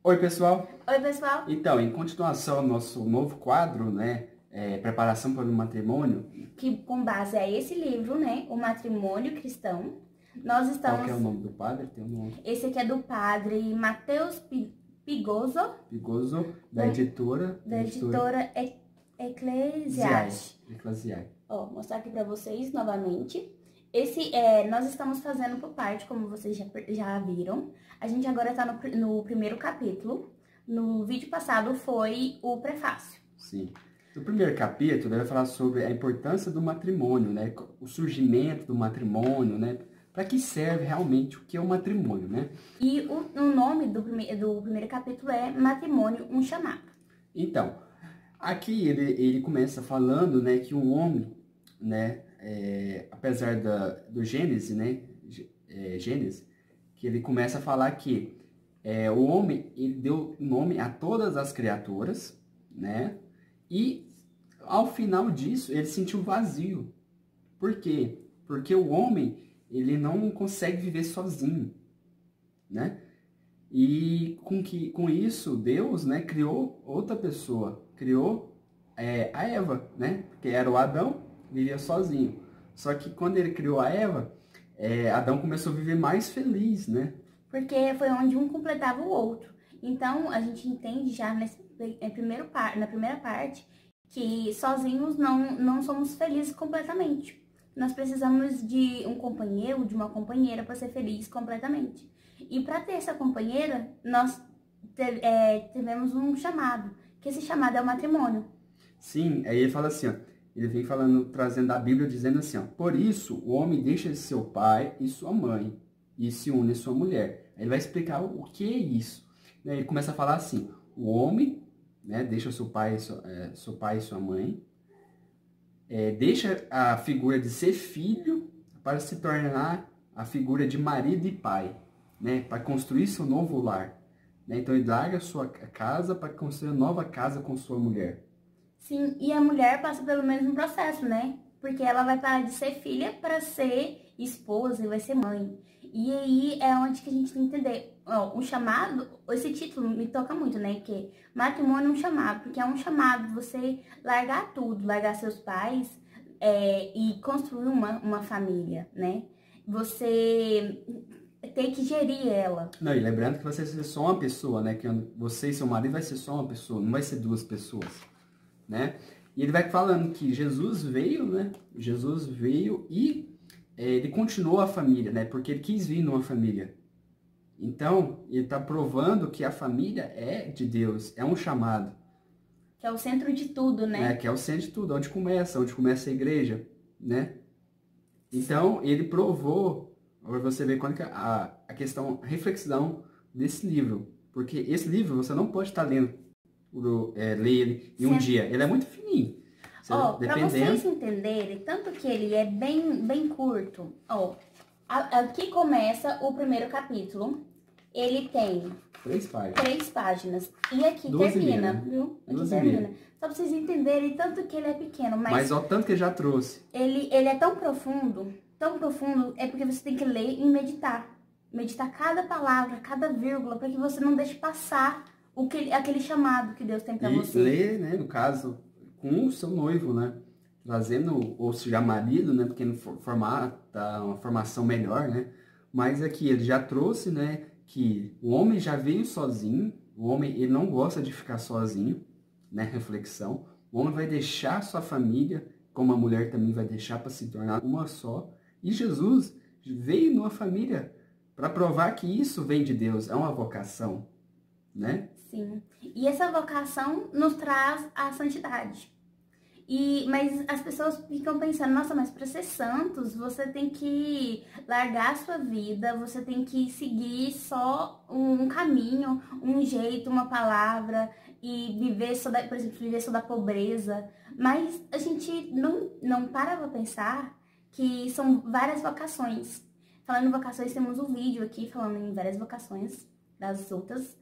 Oi, pessoal! Oi, pessoal! Então, em continuação ao nosso novo quadro, né, Preparação para o Matrimônio. Que com base a esse livro, né, O Matrimônio Cristão, nós estamos... Qual que é o nome do padre? Tem um nome. Esse aqui é do padre Mateus Pigoso. Pigoso, da editora... Da editora Eclesiastes. Ó, vou mostrar aqui para vocês novamente. Nós estamos fazendo por parte, como vocês já viram. A gente agora está no primeiro capítulo. No vídeo passado foi o prefácio. Sim. No primeiro capítulo, ele vai falar sobre a importância do matrimônio, né? O surgimento do matrimônio, né? Para que serve realmente o que é o matrimônio, né? E o nome do primeiro capítulo é Matrimônio, um chamado. Então, aqui ele começa falando, né, que um homem, né, apesar do Gênesis, né, Gênesis, que ele começa a falar que o homem, ele deu nome a todas as criaturas, né, e ao final disso ele sentiu vazio. Por quê? Porque o homem, ele não consegue viver sozinho, né, e com isso Deus, né, criou outra pessoa, criou a Eva, né, que era o Adão, vivia sozinho. Só que quando ele criou a Eva, Adão começou a viver mais feliz, né? Porque foi onde um completava o outro. Então, a gente entende já na primeira parte que sozinhos não somos felizes completamente. Nós precisamos de um companheiro, de uma companheira para ser feliz completamente. E para ter essa companheira, nós tivemos um chamado, que esse chamado é o matrimônio. Sim, aí ele fala assim, ó, ele vem falando, trazendo a Bíblia, dizendo assim, ó, por isso o homem deixa de seu pai e sua mãe e se une à sua mulher. Aí ele vai explicar o que é isso. Ele começa a falar assim, o homem, né, deixa seu pai e sua mãe, deixa a figura de ser filho para se tornar a figura de marido e pai, né, para construir seu novo lar. Né? Então ele larga a sua casa para construir uma nova casa com sua mulher. Sim, e a mulher passa pelo mesmo processo, né? Porque ela vai parar de ser filha para ser esposa e vai ser mãe. E aí é onde que a gente tem que entender. Ó, um chamado, esse título me toca muito, né? Que matrimônio é um chamado, porque é um chamado você largar tudo, largar seus pais e construir uma família, né? Você tem que gerir ela. Não, e lembrando que você vai ser só uma pessoa, né? Que você e seu marido vai ser só uma pessoa, não vai ser duas pessoas. Né? E ele vai falando que Jesus veio, né? Jesus veio e ele continuou a família, né? Porque ele quis vir numa família. Então, ele está provando que a família é de Deus, é um chamado. Que é o centro de tudo, né? Que é o centro de tudo, onde começa a igreja, né? Então, ele provou, agora você vê quando que a questão, a reflexão desse livro. Porque esse livro você não pode estar lendo. Ler ele em um dia. Ele é muito fininho. Para vocês entenderem, tanto que ele é bem curto, aqui começa o primeiro capítulo. Ele tem 3 páginas. E aqui termina, viu? Aqui termina. Só pra vocês entenderem, tanto que ele é pequeno. Mas olha o tanto que ele já trouxe. Ele é tão profundo, é porque você tem que ler e meditar. Meditar cada palavra, cada vírgula, para que você não deixe passar aquele chamado que Deus tem para você. E ler, né, no caso, com o seu noivo, né? Trazendo, ou seja, marido, né? Porque no formato, uma formação melhor, né? Mas aqui ele já trouxe, né? Que o homem já veio sozinho. O homem, ele não gosta de ficar sozinho, né? Reflexão. O homem vai deixar sua família, como a mulher também vai deixar para se tornar uma só. E Jesus veio numa família para provar que isso vem de Deus. É uma vocação, né? Sim. E essa vocação nos traz a santidade. Mas as pessoas ficam pensando, nossa, mas para ser santos, você tem que largar a sua vida, você tem que seguir só um caminho, um jeito, uma palavra, e viver só por exemplo, viver só da pobreza. Mas a gente não para pra pensar que são várias vocações. Falando em vocações, temos um vídeo aqui falando em várias vocações das outras.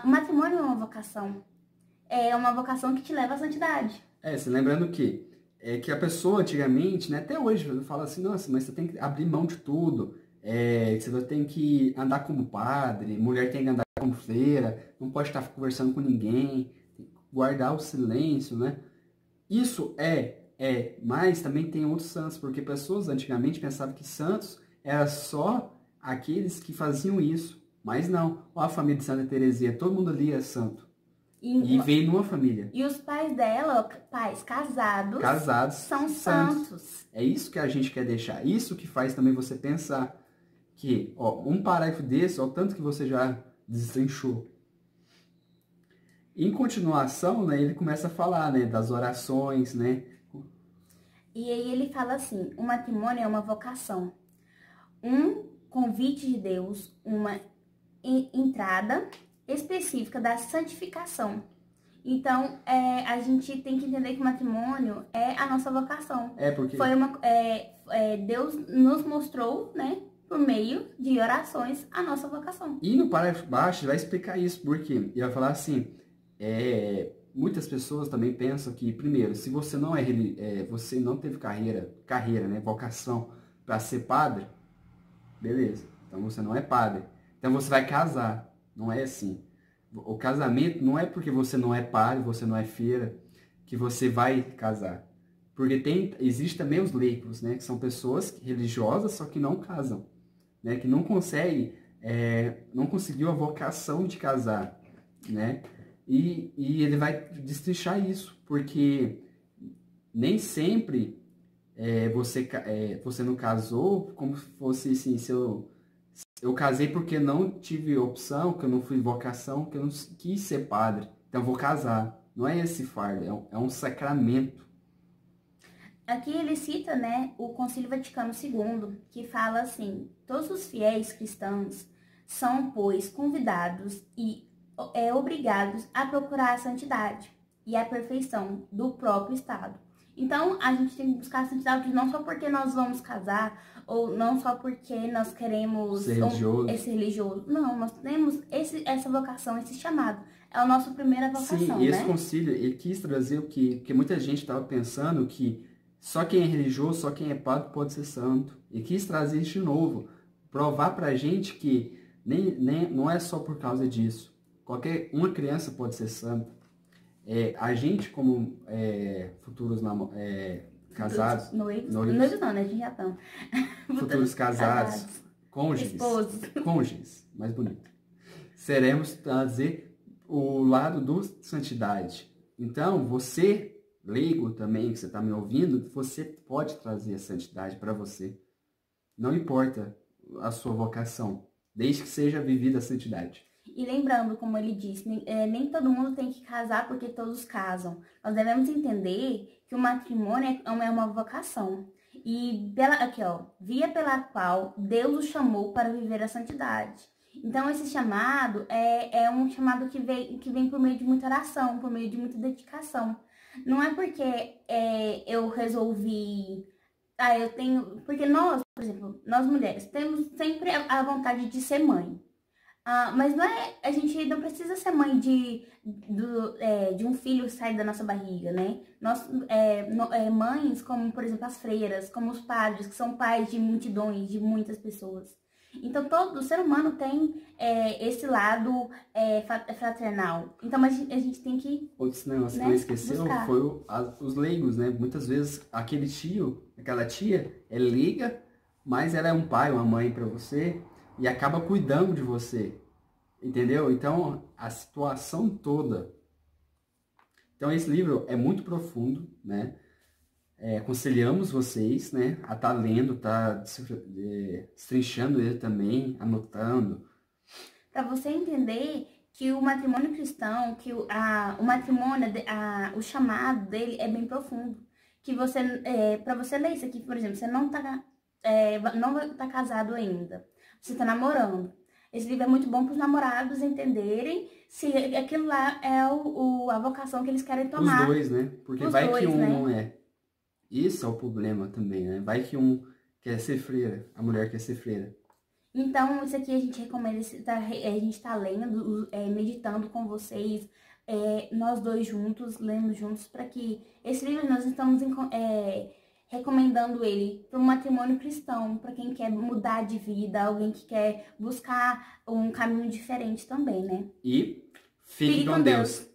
O matrimônio é uma vocação. É uma vocação que te leva à santidade. Se lembrando que é que a pessoa antigamente, né, até hoje, fala assim, nossa, mas você tem que abrir mão de tudo, você tem que andar como padre, mulher tem que andar como freira, não pode estar conversando com ninguém, tem que guardar o silêncio, né? Isso mas também tem outros santos, porque pessoas antigamente pensavam que santos era só aqueles que faziam isso, mas não. Ó, a família de Santa Teresinha, todo mundo ali é santo. E veio numa família. E os pais dela, pais casados, são santos. É isso que a gente quer deixar. Isso que faz também você pensar que, ó, um parágrafo desse, ó, o tanto que você já destrinchou. Em continuação, né, ele começa a falar, né, das orações, né? E aí ele fala assim, o matrimônio é uma vocação, um convite de Deus, uma entrada específica da santificação. Então, a gente tem que entender que o matrimônio é a nossa vocação. Porque Deus nos mostrou, né, por meio de orações, a nossa vocação. E no parágrafo baixo ele vai explicar isso, porque ele vai falar assim, muitas pessoas também pensam que, primeiro, se você não você não teve carreira, né, vocação para ser padre, beleza, então você não é padre. Então você vai casar, não é assim. O casamento não é porque você não é padre, você não é freira, que você vai casar. Porque existe também os leigos, né, que são pessoas religiosas, só que não casam, né, que não conseguiu a vocação de casar, né? E ele vai destrinchar isso, porque nem sempre você não casou como se fosse assim, eu casei porque não tive opção, que eu não fui vocação, que eu não quis ser padre, então eu vou casar. Não é esse fardo, é um sacramento. Aqui ele cita, né, o Concílio Vaticano II, que fala assim, todos os fiéis cristãos são, pois, convidados e obrigados a procurar a santidade e a perfeição do próprio estado. Então, a gente tem que buscar a santidade não só porque nós vamos casar, ou não só porque nós queremos ser religioso. Não, nós temos essa vocação, esse chamado. É a nossa primeira vocação, sim, e esse concílio, ele quis trazer o que muita gente estava pensando que só quem é religioso, só quem é padre pode ser santo. E quis trazer isso de novo, provar pra gente que não é só por causa disso. Uma criança pode ser santa. A gente, como futuros casados... Noivos não, né? A gente já estamos. Futuros casados, cônjuges, mais bonito. Seremos trazer o lado do santidade. Então, você, leigo também, que você está me ouvindo, você pode trazer a santidade para você. Não importa a sua vocação, desde que seja vivida a santidade. E lembrando, como ele disse, nem todo mundo tem que casar porque todos casam. Nós devemos entender que o matrimônio é uma vocação. E via pela qual Deus o chamou para viver a santidade. Então esse chamado é um chamado que vem por meio de muita oração, por meio de muita dedicação. Não é porque eu resolvi... Porque nós, por exemplo, nós mulheres, temos sempre a vontade de ser mãe. Mas a gente não precisa ser mãe de um filho sair da nossa barriga, né? Nós, mães como, por exemplo, as freiras, como os padres, que são pais de multidões, de muitas pessoas. Então, todo ser humano tem esse lado fraternal. Então, a gente tem que... Outros negócios que eu esqueceu foi os leigos, né? Muitas vezes, aquele tio, aquela tia, ela liga, mas ela é um pai, uma mãe para você... E acaba cuidando de você, entendeu? Então, a situação toda. Então, esse livro é muito profundo, né? Aconselhamos vocês, né? A estar lendo, destrinchando ele também, anotando. Para você entender que o matrimônio cristão, que o matrimônio, o chamado dele é bem profundo. Que você, para você ler isso aqui, por exemplo, você não tá casado ainda. Você está namorando. Esse livro é muito bom para os namorados entenderem se aquilo lá é a vocação que eles querem tomar. Os dois, né? Porque vai que um não é. Isso é o problema também, né? Vai que um quer ser freira, a mulher quer ser freira. Então, isso aqui a gente recomenda, a gente está lendo, meditando com vocês, nós dois juntos, lendo juntos, para que esse livro nós estamos recomendando ele para um matrimônio cristão, para quem quer mudar de vida, alguém que quer buscar um caminho diferente também, né? E fique com Deus.